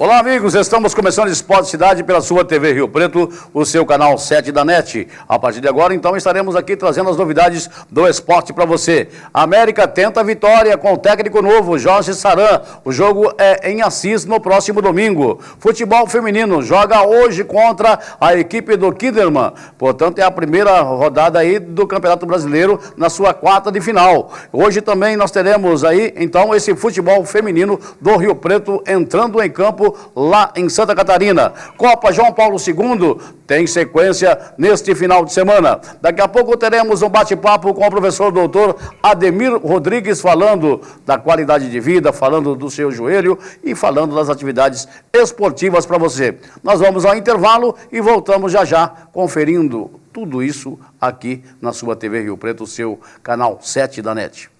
Olá, amigos, estamos começando Esporte Cidade pela sua TV Rio Preto, o seu canal 7 da NET. A partir de agora, então, estaremos aqui trazendo as novidades do esporte para você. A América tenta a vitória com o técnico novo, Jorge Saran. O jogo é em Assis no próximo domingo. Futebol feminino joga hoje contra a equipe do Kinderman. Portanto, é a primeira rodada aí do Campeonato Brasileiro na sua quarta de final. Hoje também nós teremos aí, então, esse futebol feminino do Rio Preto entrando em campo lá em Santa Catarina. Copa João Paulo II tem sequência neste final de semana. Daqui a pouco teremos um bate-papo com o professor doutor Ademir Rodrigues, falando da qualidade de vida, falando do seu joelho e falando das atividades esportivas para você. Nós vamos ao intervalo e voltamos já já conferindo tudo isso aqui na sua TV Rio Preto, o seu canal 7 da NET.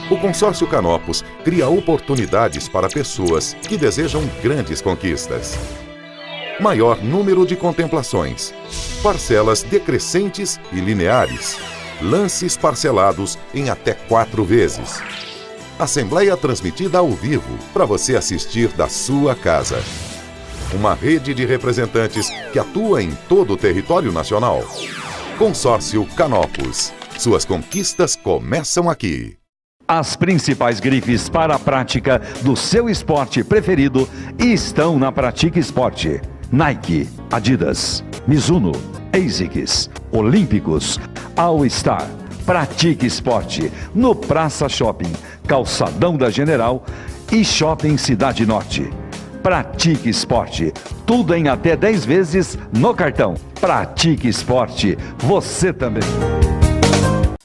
O Consórcio Canopus cria oportunidades para pessoas que desejam grandes conquistas. Maior número de contemplações, parcelas decrescentes e lineares, lances parcelados em até 4 vezes. Assembleia transmitida ao vivo para você assistir da sua casa. Uma rede de representantes que atua em todo o território nacional. Consórcio Canopus. Suas conquistas começam aqui. As principais grifes para a prática do seu esporte preferido estão na Pratique Esporte. Nike, Adidas, Mizuno, ASICS, Olímpicos, All Star. Pratique Esporte no Praça Shopping, Calçadão da General e Shopping Cidade Norte. Pratique Esporte, tudo em até 10 vezes no cartão. Pratique Esporte, você também.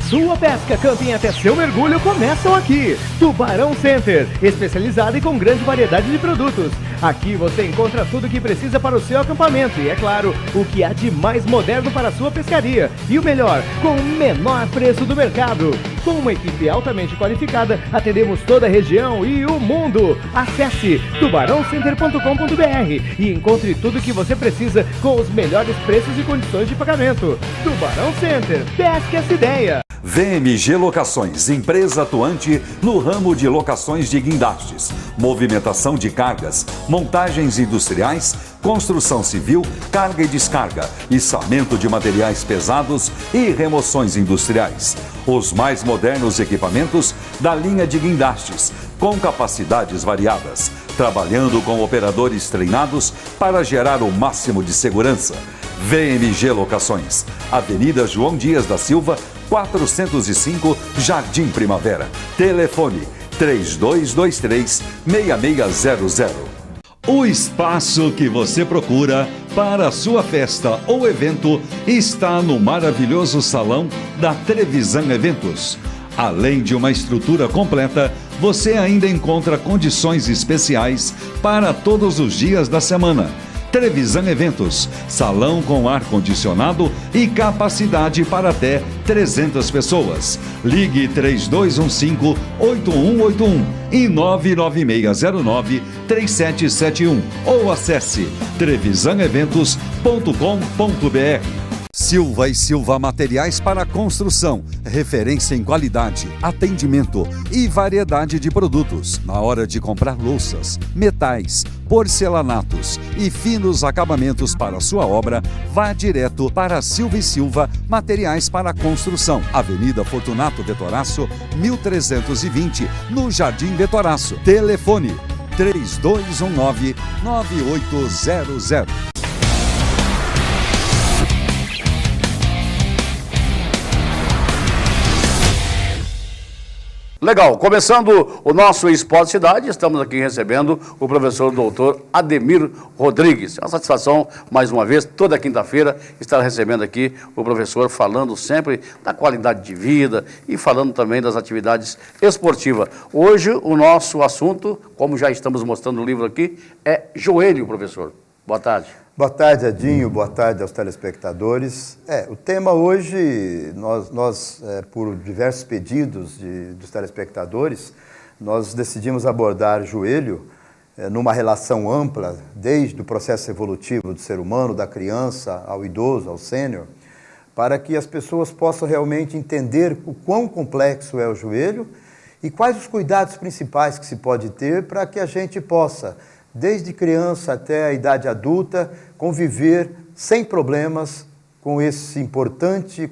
Sua pesca, camping até seu mergulho começam aqui. Tubarão Center, especializado e com grande variedade de produtos. Aqui você encontra tudo o que precisa para o seu acampamento e, é claro, o que há de mais moderno para a sua pescaria. E o melhor, com o menor preço do mercado. Com uma equipe altamente qualificada, atendemos toda a região e o mundo. Acesse tubarãocenter.com.br e encontre tudo o que você precisa com os melhores preços e condições de pagamento. Tubarão Center, pesque essa ideia. VMG Locações, empresa atuante no ramo de locações de guindastes, movimentação de cargas, montagens industriais, construção civil, carga e descarga, içamento de materiais pesados e remoções industriais. Os mais modernos equipamentos da linha de guindastes, com capacidades variadas, trabalhando com operadores treinados para gerar o máximo de segurança. VMG Locações, Avenida João Dias da Silva, 405, Jardim Primavera. Telefone 3223-6600. O espaço que você procura para a sua festa ou evento está no maravilhoso salão da Trevisan Eventos. Além de uma estrutura completa, você ainda encontra condições especiais para todos os dias da semana. Trevisan Eventos, salão com ar-condicionado e capacidade para até 300 pessoas. Ligue 3215-8181 e 99609-3771 ou acesse trevisaneventos.com.br. Silva e Silva Materiais para Construção, referência em qualidade, atendimento e variedade de produtos. Na hora de comprar louças, metais, porcelanatos e finos acabamentos para sua obra, vá direto para Silva e Silva Materiais para Construção, Avenida Fortunato Vetoraço, 1320, no Jardim Vetoraço. Telefone 3219-9800. Legal, começando o nosso Esporte Cidade, estamos aqui recebendo o professor doutor Ademir Rodrigues. É uma satisfação, mais uma vez, toda quinta-feira, estar recebendo aqui o professor, falando sempre da qualidade de vida e falando também das atividades esportivas. Hoje, o nosso assunto, como já estamos mostrando no livro aqui, é joelho, professor. Boa tarde. Boa tarde, Adinho. Boa tarde aos telespectadores. O tema hoje, por diversos pedidos dos telespectadores, nós decidimos abordar joelho numa relação ampla, desde o processo evolutivo do ser humano, da criança ao idoso, ao sênior, para que as pessoas possam realmente entender o quão complexo é o joelho e quais os cuidados principais que se pode ter para que a gente possa, desde criança até a idade adulta, conviver sem problemas com essa importante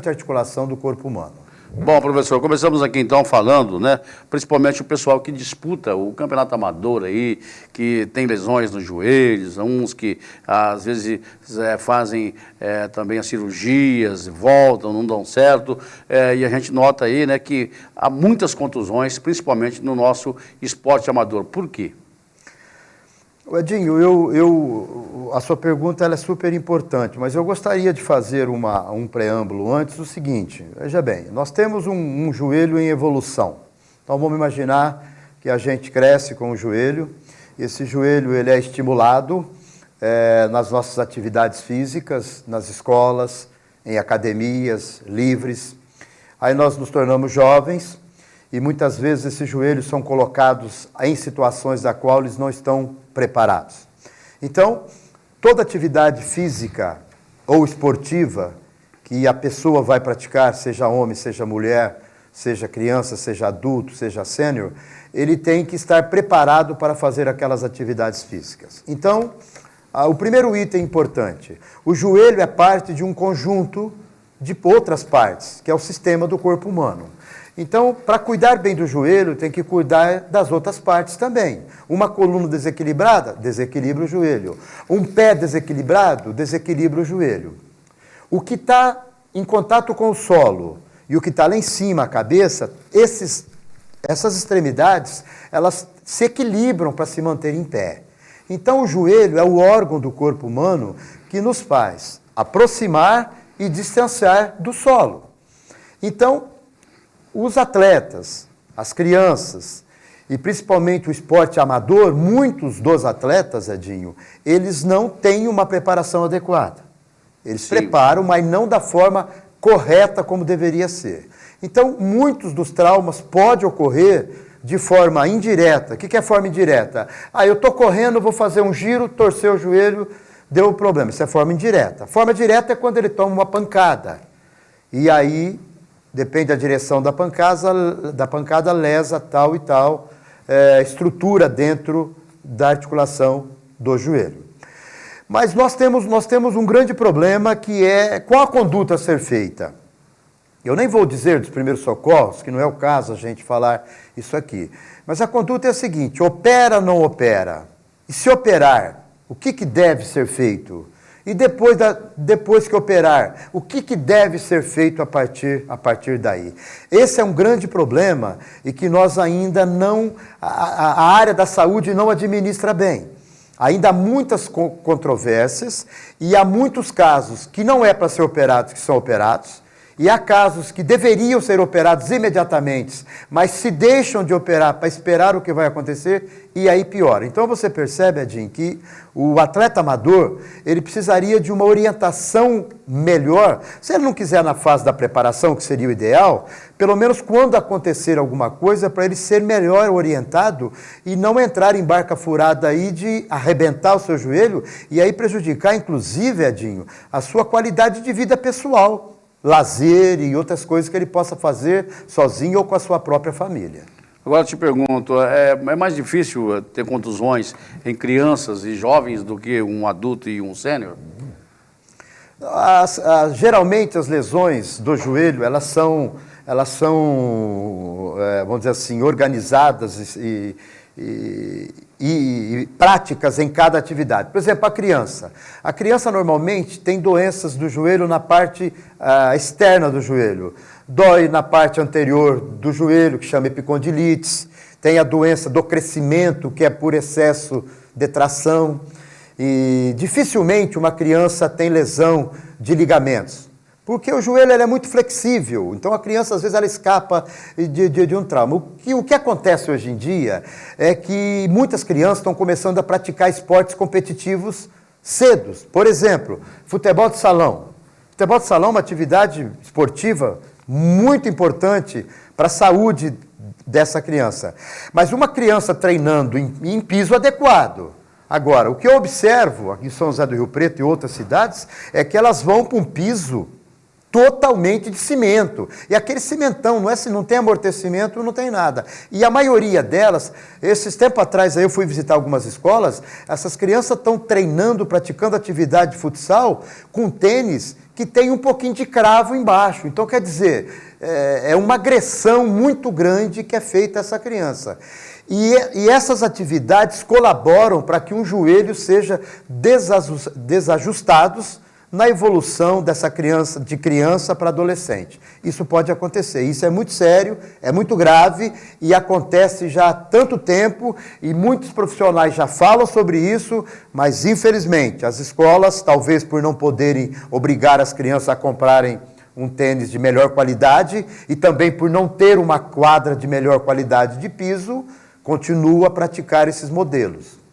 articulação do corpo humano. Bom, professor, começamos aqui então falando, né, principalmente o pessoal que disputa o campeonato amador aí, que tem lesões nos joelhos, uns que às vezes fazem também as cirurgias, voltam, não dão certo, e a gente nota aí, né, que há muitas contusões, principalmente no nosso esporte amador. Por quê? Edinho, a sua pergunta ela é super importante, mas eu gostaria de fazer um preâmbulo antes do seguinte. Veja bem, nós temos um joelho em evolução. Então vamos imaginar que a gente cresce com o joelho, esse joelho ele é estimulado nas nossas atividades físicas, nas escolas, em academias, livres. Aí nós nos tornamos jovens e muitas vezes esses joelhos são colocados em situações da qual eles não estão preparados. Então, toda atividade física ou esportiva que a pessoa vai praticar, seja homem, seja mulher, seja criança, seja adulto, seja sênior, ele tem que estar preparado para fazer aquelas atividades físicas. Então, o primeiro item importante, o joelho é parte de um conjunto de outras partes, que é o sistema do corpo humano. Então, para cuidar bem do joelho, tem que cuidar das outras partes também. Uma coluna desequilibrada, desequilibra o joelho. Um pé desequilibrado, desequilibra o joelho. O que está em contato com o solo e o que está lá em cima, a cabeça, essas extremidades, elas se equilibram para se manter em pé. Então, o joelho é o órgão do corpo humano que nos faz aproximar e distanciar do solo. Então, os atletas, as crianças e principalmente o esporte amador, muitos dos atletas, Edinho, eles não têm uma preparação adequada. Eles preparam, mas não da forma correta como deveria ser. Então, muitos dos traumas podem ocorrer de forma indireta. O que é forma indireta? Eu estou correndo, vou fazer um giro, torceu o joelho, deu problema. Isso é forma indireta. Forma direta é quando ele toma uma pancada. E aí, depende da direção da pancada lesa tal e tal estrutura dentro da articulação do joelho. Mas nós temos um grande problema que é qual a conduta a ser feita. Eu nem vou dizer dos primeiros socorros, que não é o caso a gente falar isso aqui. Mas a conduta é a seguinte, opera ou não opera? E se operar, o que deve ser feito? E depois que operar, o que deve ser feito a partir daí? Esse é um grande problema e que nós ainda não... A área da saúde não administra bem. Ainda há muitas controvérsias e há muitos casos que não é para ser operados, que são operados. E há casos que deveriam ser operados imediatamente, mas se deixam de operar para esperar o que vai acontecer e aí piora. Então você percebe, Edinho, que o atleta amador, ele precisaria de uma orientação melhor. Se ele não quiser na fase da preparação, que seria o ideal, pelo menos quando acontecer alguma coisa, para ele ser melhor orientado e não entrar em barca furada aí de arrebentar o seu joelho e aí prejudicar, inclusive, Edinho, a sua qualidade de vida pessoal. Lazer e outras coisas que ele possa fazer sozinho ou com a sua própria família. Agora eu te pergunto, é mais difícil ter contusões em crianças e jovens do que um adulto e um sênior? Geralmente as lesões do joelho, elas são vamos dizer assim, organizadas e práticas em cada atividade. Por exemplo, a criança. A criança normalmente tem doenças do joelho na parte externa do joelho. Dói na parte anterior do joelho, que chama epicondilites. Tem a doença do crescimento, que é por excesso de tração. E dificilmente uma criança tem lesão de ligamentos. Porque o joelho ele é muito flexível, então a criança às vezes ela escapa de um trauma. O que acontece hoje em dia é que muitas crianças estão começando a praticar esportes competitivos cedos. Por exemplo, futebol de salão. Futebol de salão é uma atividade esportiva muito importante para a saúde dessa criança. Mas uma criança treinando em piso adequado. Agora, o que eu observo aqui em São José do Rio Preto e outras cidades é que elas vão para um piso totalmente de cimento. E aquele cimentão, não tem amortecimento, não tem nada. E a maioria delas, esses tempos atrás aí eu fui visitar algumas escolas, essas crianças estão treinando, praticando atividade de futsal com tênis que tem um pouquinho de cravo embaixo. Então, quer dizer, é uma agressão muito grande que é feita a essa criança. E essas atividades colaboram para que um joelho seja desajustado na evolução dessa criança, de criança para adolescente. Isso pode acontecer. Isso é muito sério, é muito grave e acontece já há tanto tempo e muitos profissionais já falam sobre isso, mas infelizmente as escolas, talvez por não poderem obrigar as crianças a comprarem um tênis de melhor qualidade e também por não ter uma quadra de melhor qualidade de piso, continuam a praticar esses modelos.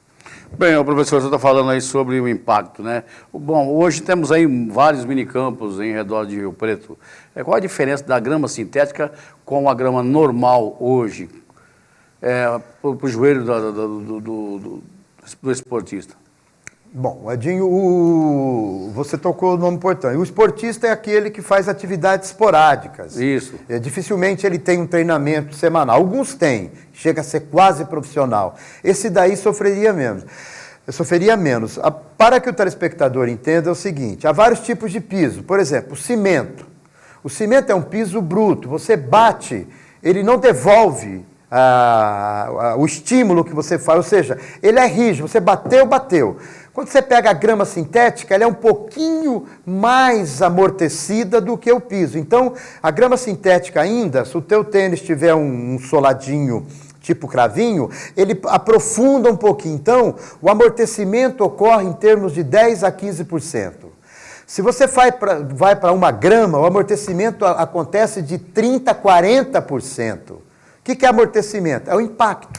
Bem, o professor, você está falando aí sobre o impacto, né? Bom, hoje temos aí vários minicampos em redor de Rio Preto. Qual a diferença da grama sintética com a grama normal hoje para o joelho do esportista? Bom, Edinho, você tocou o nome importante. O esportista é aquele que faz atividades esporádicas. Isso. Dificilmente ele tem um treinamento semanal. Alguns têm, chega a ser quase profissional. Esse daí sofreria menos. Para que o telespectador entenda é o seguinte, há vários tipos de piso. Por exemplo, o cimento. O cimento é um piso bruto. Você bate, ele não devolve o estímulo que você faz. Ou seja, ele é rígido. Você bateu. Quando você pega a grama sintética, ela é um pouquinho mais amortecida do que o piso. Então, a grama sintética ainda, se o teu tênis tiver um soladinho tipo cravinho, ele aprofunda um pouquinho. Então, o amortecimento ocorre em termos de 10% a 15%. Se você vai para uma grama, o amortecimento acontece de 30% a 40%. O que é amortecimento? É o impacto.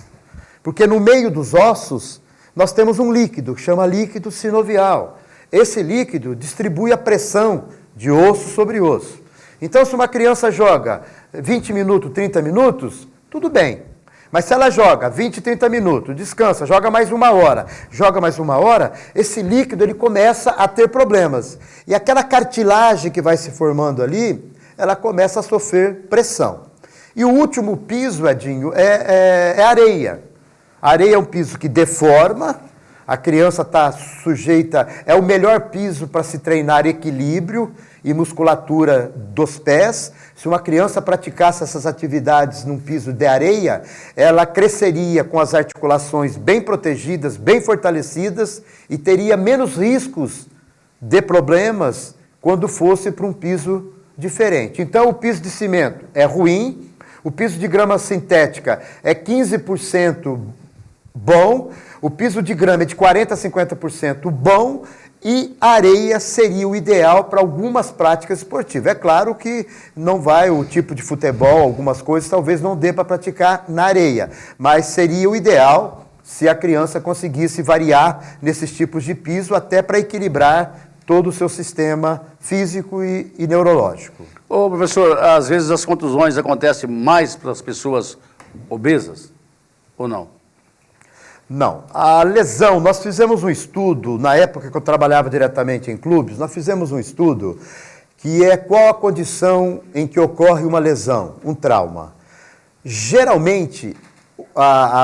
Porque no meio dos ossos, nós temos um líquido, que chama líquido sinovial. Esse líquido distribui a pressão de osso sobre osso. Então, se uma criança joga 20 minutos, 30 minutos, tudo bem. Mas se ela joga 20, 30 minutos, descansa, joga mais uma hora, esse líquido ele começa a ter problemas. E aquela cartilagem que vai se formando ali, ela começa a sofrer pressão. E o último piso, Edinho, é areia. A areia é um piso que deforma, a criança está sujeita, é o melhor piso para se treinar equilíbrio e musculatura dos pés. Se uma criança praticasse essas atividades num piso de areia, ela cresceria com as articulações bem protegidas, bem fortalecidas e teria menos riscos de problemas quando fosse para um piso diferente. Então, o piso de cimento é ruim, o piso de grama sintética é 15% bom, o piso de grama é de 40% a 50% bom e a areia seria o ideal para algumas práticas esportivas. É claro que não vai, o tipo de futebol, algumas coisas talvez não dê para praticar na areia, mas seria o ideal se a criança conseguisse variar nesses tipos de piso até para equilibrar todo o seu sistema físico e neurológico. Ô, professor, às vezes as contusões acontecem mais para as pessoas obesas ou não? Não. A lesão, nós fizemos um estudo, na época que eu trabalhava diretamente em clubes, nós fizemos um estudo que é qual a condição em que ocorre uma lesão, um trauma. Geralmente,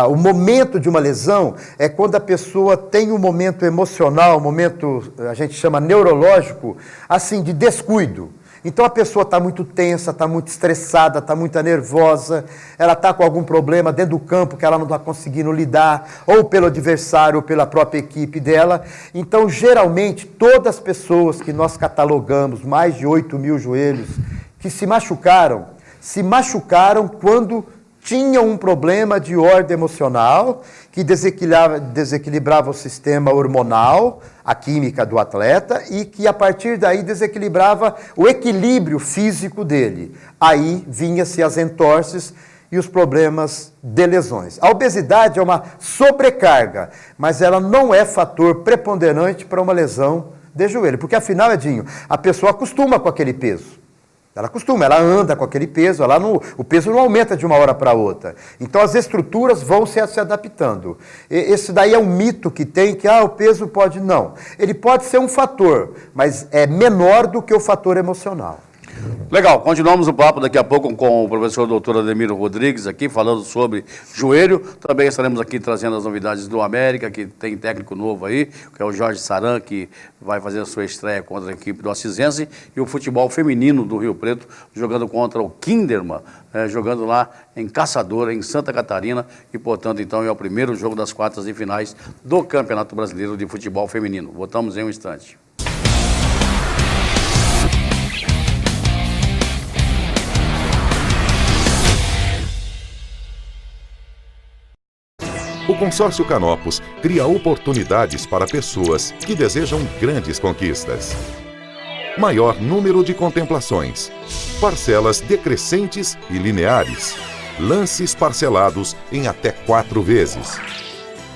o momento de uma lesão é quando a pessoa tem um momento emocional, um momento, a gente chama neurológico, assim, de descuido. Então a pessoa está muito tensa, está muito estressada, está muito nervosa, ela está com algum problema dentro do campo que ela não está conseguindo lidar, ou pelo adversário, ou pela própria equipe dela. Então, geralmente, todas as pessoas que nós catalogamos, mais de 8 mil joelhos, que se machucaram quando tinham um problema de ordem emocional, que desequilibrava o sistema hormonal, a química do atleta, e que a partir daí desequilibrava o equilíbrio físico dele. Aí vinha-se as entorses e os problemas de lesões. A obesidade é uma sobrecarga, mas ela não é fator preponderante para uma lesão de joelho, porque afinal, Edinho, a pessoa acostuma com aquele peso. Ela anda com aquele peso, o peso não aumenta de uma hora para outra. Então as estruturas vão se adaptando. Esse daí é um mito que tem, que o peso pode... Não, ele pode ser um fator, mas é menor do que o fator emocional. Legal, continuamos o papo daqui a pouco com o professor doutor Ademir Rodrigues aqui, falando sobre joelho. Também estaremos aqui trazendo as novidades do América, que tem técnico novo aí, que é o Jorge Saran, que vai fazer a sua estreia contra a equipe do Assisense, e o futebol feminino do Rio Preto, jogando contra o Kinderman, jogando lá em Caçadora, em Santa Catarina, e portanto então é o primeiro jogo das quartas e finais do Campeonato Brasileiro de Futebol Feminino. Voltamos em um instante. O Consórcio Canopus cria oportunidades para pessoas que desejam grandes conquistas. Maior número de contemplações, parcelas decrescentes e lineares, lances parcelados em até 4 vezes.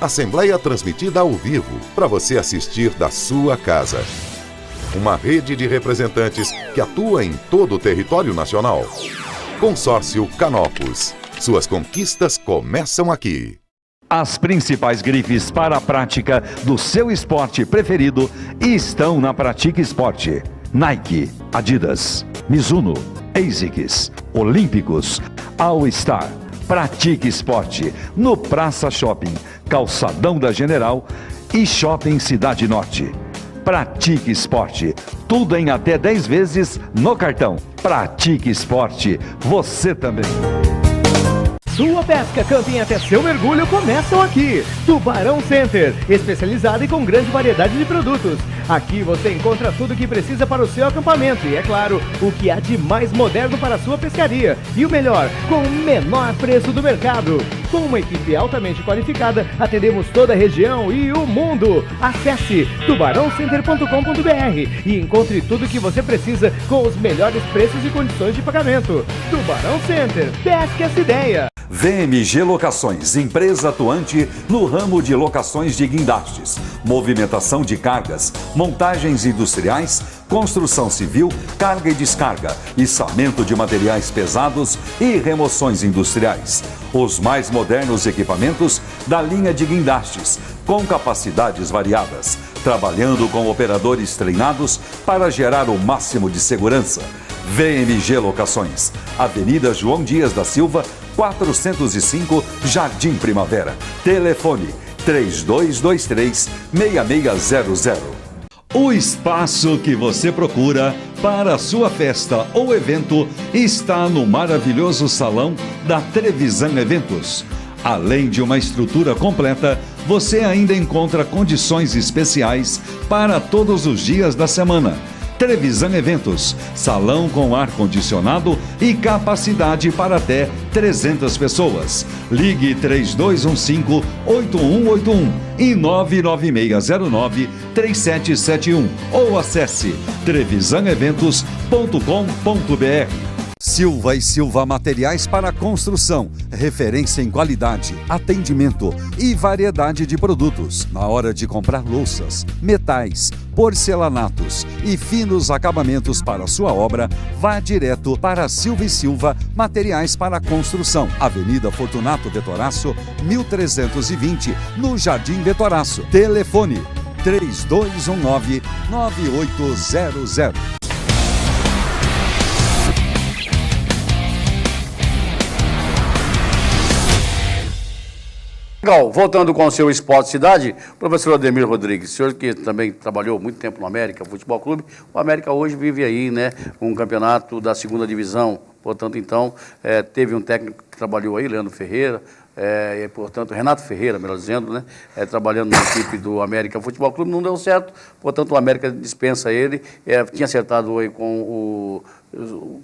Assembleia transmitida ao vivo para você assistir da sua casa. Uma rede de representantes que atua em todo o território nacional. Consórcio Canopus. Suas conquistas começam aqui. As principais grifes para a prática do seu esporte preferido estão na Pratique Esporte. Nike, Adidas, Mizuno, ASICS, Olímpicos, All Star. Pratique Esporte no Praça Shopping, Calçadão da General e Shopping Cidade Norte. Pratique Esporte, tudo em até 10 vezes no cartão. Pratique Esporte, você também. Sua pesca, camping até seu mergulho começam aqui. Tubarão Center, especializado e com grande variedade de produtos. Aqui você encontra tudo o que precisa para o seu acampamento e, é claro, o que há de mais moderno para a sua pescaria. E o melhor, com o menor preço do mercado. Com uma equipe altamente qualificada, atendemos toda a região e o mundo. Acesse tubarãocenter.com.br e encontre tudo o que você precisa com os melhores preços e condições de pagamento. Tubarão Center, pesca essa ideia. VMG Locações, empresa atuante no ramo de locações de guindastes, movimentação de cargas, montagens industriais, construção civil, carga e descarga, içamento de materiais pesados e remoções industriais. Os mais modernos equipamentos da linha de guindastes, com capacidades variadas, trabalhando com operadores treinados para gerar o máximo de segurança. VMG Locações, Avenida João Dias da Silva, 405, Jardim Primavera. Telefone 3223-6600. O espaço que você procura para a sua festa ou evento está no maravilhoso salão da Trevisan Eventos. Além de uma estrutura completa, você ainda encontra condições especiais para todos os dias da semana. Trevisan Eventos, salão com ar-condicionado e capacidade para até 300 pessoas. Ligue 3215-8181 e 99609-3771 ou acesse trevisaneventos.com.br. Silva e Silva Materiais para Construção, referência em qualidade, atendimento e variedade de produtos. Na hora de comprar louças, metais, porcelanatos e finos acabamentos para sua obra, vá direto para Silva e Silva Materiais para Construção, Avenida Fortunato Vetoraço, 1320, no Jardim Vetoraço. Telefone 3219-9800. Legal, voltando com o seu Esporte Cidade, professor Ademir Rodrigues, senhor que também trabalhou muito tempo no América Futebol Clube, o América hoje vive aí, né, um campeonato da 2ª divisão, portanto, então, teve um técnico que trabalhou aí, Leandro Ferreira, e, portanto, Renato Ferreira, melhor dizendo, né, trabalhando na equipe do América Futebol Clube, não deu certo, portanto, o América dispensa ele, tinha acertado aí com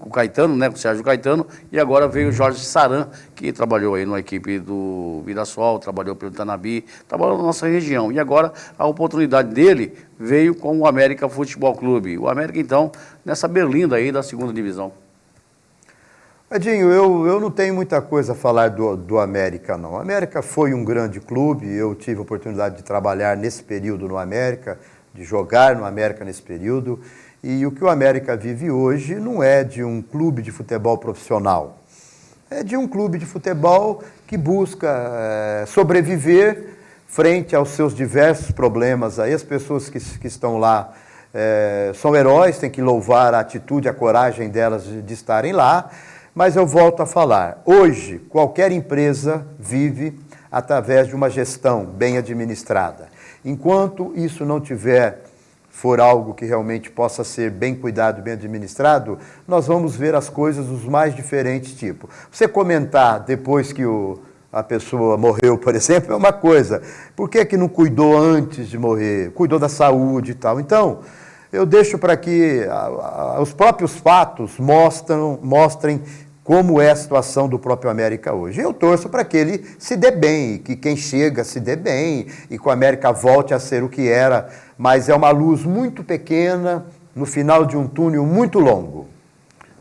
o Caetano, né, com o Sérgio Caetano, e agora veio o Jorge Saran, que trabalhou aí na equipe do Mirassol, trabalhou pelo Tanabi, trabalhou na nossa região, e agora a oportunidade dele veio com o América Futebol Clube. O América, então, nessa berlinda aí da 2ª divisão. Edinho, eu não tenho muita coisa a falar do América, não. O América foi um grande clube, eu tive a oportunidade de trabalhar nesse período no América, de jogar no América nesse período, e o que o América vive hoje não é de um clube de futebol profissional, é de um clube de futebol que busca sobreviver frente aos seus diversos problemas. Aí as pessoas que estão lá são heróis, tem que louvar a atitude, a coragem delas de estarem lá, mas eu volto a falar, hoje qualquer empresa vive através de uma gestão bem administrada. Enquanto isso não for algo que realmente possa ser bem cuidado, bem administrado, nós vamos ver as coisas dos mais diferentes tipos. Você comentar depois que a pessoa morreu, por exemplo, é uma coisa. Por que não cuidou antes de morrer? Cuidou da saúde e tal. Então, eu deixo para que os próprios fatos mostrem como é a situação do próprio América hoje. Eu torço para que ele se dê bem, que quem chega se dê bem, e que o América volte a ser o que era, mas é uma luz muito pequena no final de um túnel muito longo.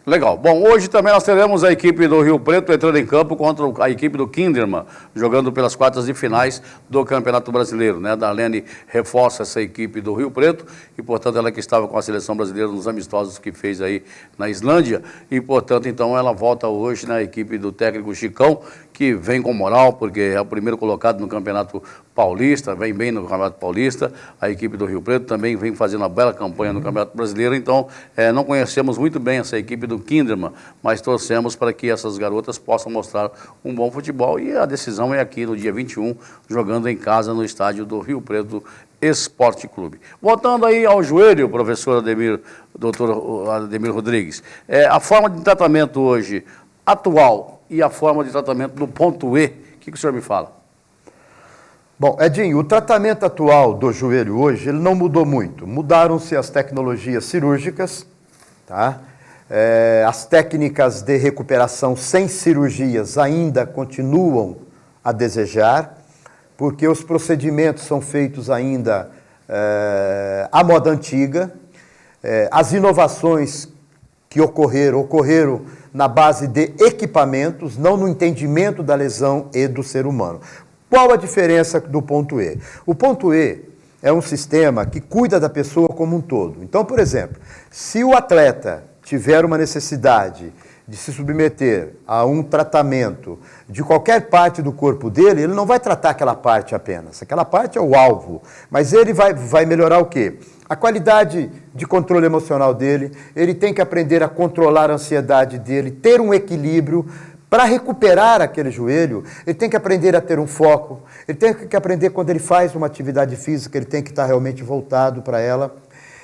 Legal. Bom, hoje também nós teremos a equipe do Rio Preto entrando em campo contra a equipe do Kinderman, jogando pelas quartas de finais do Campeonato Brasileiro, né? Darlene reforça essa equipe do Rio Preto e, portanto, ela que estava com a seleção brasileira nos amistosos que fez aí na Islândia e, portanto, então ela volta hoje na equipe do técnico Chicão, que vem com moral, porque é o primeiro colocado no Campeonato Paulista, vem bem no Campeonato Paulista, a equipe do Rio Preto também vem fazendo uma bela campanha no Campeonato Brasileiro, então não conhecemos muito bem essa equipe do Kinderman, mas torcemos para que essas garotas possam mostrar um bom futebol e a decisão é aqui no dia 21, jogando em casa no estádio do Rio Preto Esporte Clube. Voltando aí ao joelho, professor Ademir, doutor Ademir Rodrigues, a forma de tratamento hoje atual e a forma de tratamento do ponto E, o que o senhor me fala? Bom, Edinho, o tratamento atual do joelho hoje, ele não mudou muito. Mudaram-se as tecnologias cirúrgicas, tá? As técnicas de recuperação sem cirurgias ainda continuam a desejar, porque os procedimentos são feitos ainda à moda antiga. As inovações que ocorreram na base de equipamentos, não no entendimento da lesão e do ser humano. Qual a diferença do ponto E? O ponto E é um sistema que cuida da pessoa como um todo. Então, por exemplo, se o atleta tiver uma necessidade de se submeter a um tratamento de qualquer parte do corpo dele, ele não vai tratar aquela parte apenas. Aquela parte é o alvo. Mas ele vai melhorar o quê? A qualidade de controle emocional dele, ele tem que aprender a controlar a ansiedade dele, ter um equilíbrio. Para recuperar aquele joelho, ele tem que aprender a ter um foco, ele tem que aprender quando ele faz uma atividade física, ele tem que estar realmente voltado para ela.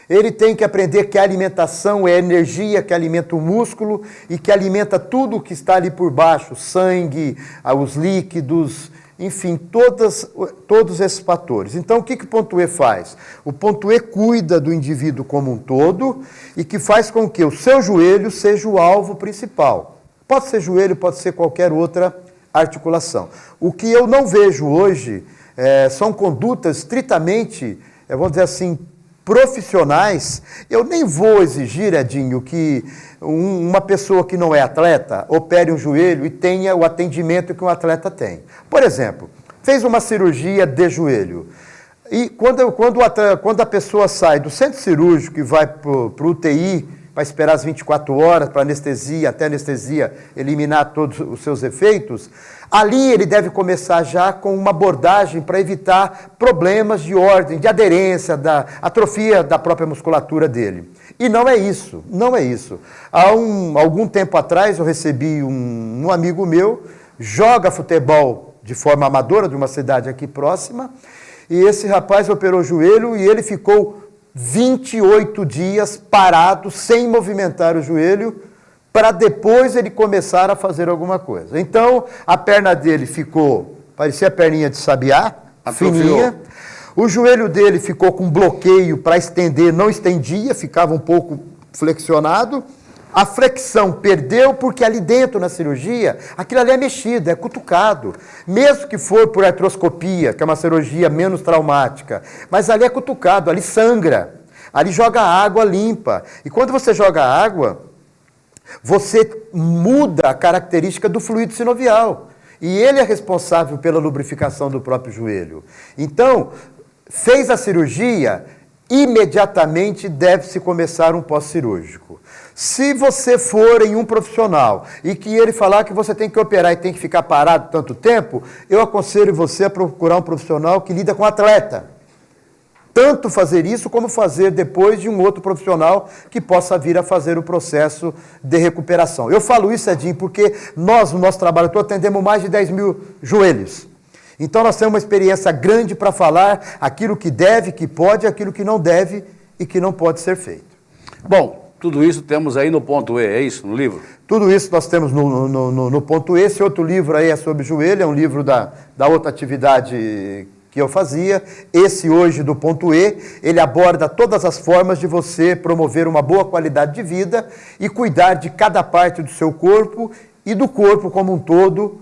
Ele tem que aprender que a alimentação é energia que alimenta o músculo e que alimenta tudo que está ali por baixo, o sangue, os líquidos, enfim, todos esses fatores. Então, o que o ponto E faz? O ponto E cuida do indivíduo como um todo e que faz com que o seu joelho seja o alvo principal. Pode ser joelho, pode ser qualquer outra articulação. O que eu não vejo hoje são condutas estritamente, vamos dizer assim, profissionais. Eu nem vou exigir, Edinho, que uma pessoa que não é atleta opere um joelho e tenha o atendimento que um atleta tem. Por exemplo, fez uma cirurgia de joelho. E quando a pessoa sai do centro cirúrgico e vai para o UTI, vai esperar as 24 horas para anestesia, até a anestesia eliminar todos os seus efeitos, ali ele deve começar já com uma abordagem para evitar problemas de ordem, de aderência, da atrofia da própria musculatura dele. E não é isso, não é isso. Há algum tempo atrás eu recebi um amigo meu, joga futebol de forma amadora, de uma cidade aqui próxima, e esse rapaz operou o joelho e ele ficou 28 dias parado, sem movimentar o joelho, para depois ele começar a fazer alguma coisa. Então, a perna dele parecia a perninha de sabiá, fininha. O joelho dele ficou com bloqueio para estender, não estendia, ficava um pouco flexionado. A flexão perdeu porque ali dentro na cirurgia, aquilo ali é mexido, é cutucado. Mesmo que for por artroscopia, que é uma cirurgia menos traumática, mas ali é cutucado, ali sangra, ali joga água limpa. E quando você joga água, você muda a característica do fluido sinovial. E ele é responsável pela lubrificação do próprio joelho. Então, fez a cirurgia, imediatamente deve-se começar um pós-cirúrgico. Se você for em um profissional e que ele falar que você tem que operar e tem que ficar parado tanto tempo, eu aconselho você a procurar um profissional que lida com atleta. tanto fazer isso como fazer depois de um outro profissional que possa vir a fazer o processo de recuperação. Eu falo isso, Edinho, porque nós, no nosso trabalho todo, atendemos mais de 10 mil joelhos. Então nós temos uma experiência grande para falar aquilo que deve, que pode, aquilo que não deve e que não pode ser feito. Bom, tudo isso temos aí no ponto E, é isso, no livro? Tudo isso nós temos no ponto E. Esse outro livro aí é sobre joelho, é um livro da outra atividade que eu fazia. Esse hoje do ponto E, ele aborda todas as formas de você promover uma boa qualidade de vida e cuidar de cada parte do seu corpo e do corpo como um todo,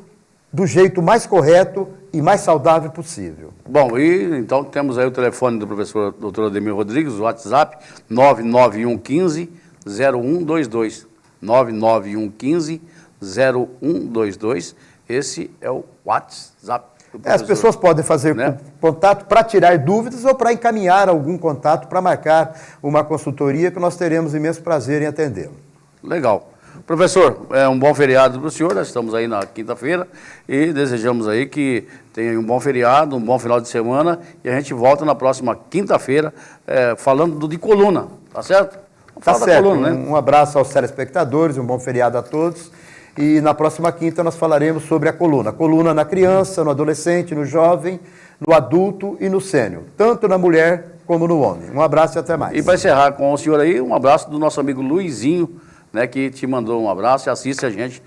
do jeito mais correto e mais saudável possível. Bom, e então temos aí o telefone do professor Dr. Ademir Rodrigues, o WhatsApp, 99115-0122. 99115-0122. Esse é o WhatsApp. As pessoas podem fazer contato para tirar dúvidas ou para encaminhar algum contato para marcar uma consultoria que nós teremos imenso prazer em atendê-lo. Legal. Professor, é um bom feriado para o senhor, nós estamos aí na quinta-feira e desejamos aí que tenha um bom feriado, um bom final de semana e a gente volta na próxima quinta-feira falando de coluna, tá certo? Tá certo, coluna, né? Um abraço aos telespectadores, um bom feriado a todos. E na próxima quinta nós falaremos sobre a coluna. A coluna na criança, no adolescente, no jovem, no adulto e no sênior. Tanto na mulher como no homem. Um abraço e até mais. E para encerrar com o senhor aí, um abraço do nosso amigo Luizinho, né, que te mandou um abraço e assiste a gente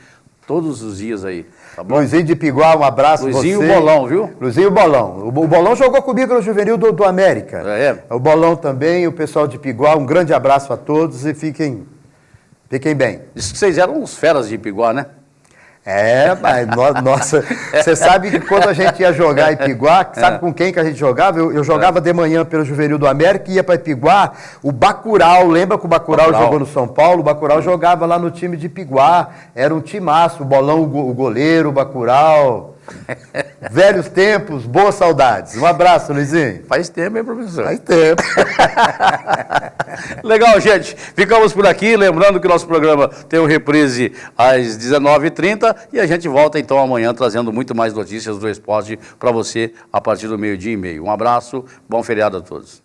todos os dias aí. Tá bom? Luizinho de Piguá, um abraço. Luizinho Bolão, viu? Luizinho Bolão. O Bolão jogou comigo no Juvenil do América. O Bolão também, o pessoal de Piguá, um grande abraço a todos e fiquem bem. Diz que vocês eram uns feras de Piguá, né? Mas nossa, você sabe que quando a gente ia jogar em Piguá, sabe com quem que a gente jogava? Eu jogava de manhã pelo Juvenil do América e ia para Piguá, o Bacurau, lembra que o Bacurau jogou no São Paulo? O Bacurau jogava lá no time de Piguá, era um timaço, o Bolão, o goleiro, o Bacurau. Velhos tempos, boas saudades. Um abraço, Luizinho. Faz tempo, hein, professor? Faz tempo. Legal, gente. Ficamos por aqui. Lembrando que o nosso programa tem o reprise às 19h30 e a gente volta então amanhã trazendo muito mais notícias do esporte para você a partir do 12:30. Um abraço, bom feriado a todos.